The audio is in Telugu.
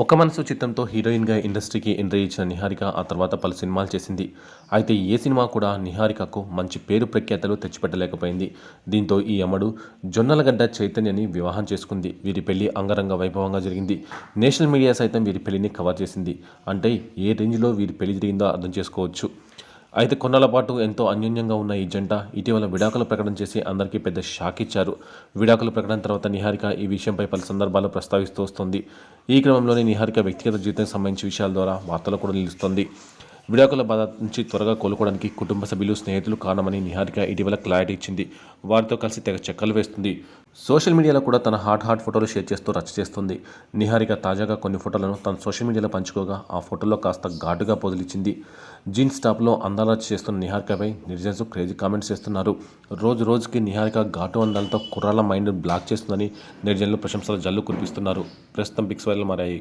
ఒక మనసు చిత్రంతో హీరోయిన్గా ఇండస్ట్రీకి ఎంట్రీ ఇచ్చిన నిహారిక ఆ తర్వాత పలు సినిమాలు చేసింది. అయితే ఏ సినిమా కూడా నిహారికకు మంచి పేరు ప్రఖ్యాతలు తెచ్చిపెట్టలేకపోయింది. దీంతో ఈ అమ్మడు జొన్నలగడ్డ చైతన్యని వివాహం చేసుకుంది. వీరి పెళ్లి అంగరంగ వైభవంగా జరిగింది. నేషనల్ మీడియా సైతం వీరి పెళ్లిని కవర్ చేసింది. అంటే ఏ రేంజ్లో వీరి పెళ్లి జరిగిందో అర్థం చేసుకోవచ్చు. అయితే కొన్నాళ్ల పాటు ఎంతో అన్యోన్యంగా ఉన్న ఈ జంట ఇటీవల విడాకుల ప్రకటన చేసి అందరికీ పెద్ద షాక్ ఇచ్చారు. విడాకుల ప్రకటన తర్వాత నిహారిక ఈ విషయంపై పలు సందర్భాల్లో ప్రస్తావిస్తూ వస్తోంది. ఈ క్రమంలోనే నిహారిక వ్యక్తిగత జీవితానికి సంబంధించిన విషయాల ద్వారా వార్తలు కూడా నిలుస్తోంది. విడాకుల బాధ నుంచి త్వరగా కోలుకోవడానికి కుటుంబ సభ్యులు, స్నేహితులు కారణమని నిహారిక ఇటీవల క్లారిటీ ఇచ్చింది. వారితో కలిసి తెగ చెక్కలు వేస్తుంది. సోషల్ మీడియాలో కూడా తన హాట్ ఫోటోలు షేర్ చేస్తూ రచ్చ చేస్తుంది. నిహారిక తాజాగా కొన్ని ఫోటోలను తన సోషల్ మీడియాలో పంచుకోగా ఆ ఫోటోలో కాస్త ఘాటుగా పోజులిచ్చింది. జీన్స్ టాప్లో అందాల చేస్తున్న నిహారికపై నెటిజన్స్ క్రేజీ కామెంట్స్ చేస్తున్నారు. రోజుకి నిహారిక ఘాటు అందాలతో కుర్రాళ్ళ మైండ్ బ్లాక్ చేస్తుందని నెటిజన్లు ప్రశంసల జల్లు కురిపిస్తున్నారు. ప్రస్తుతం పిక్స్ వైరల్ మారాయి.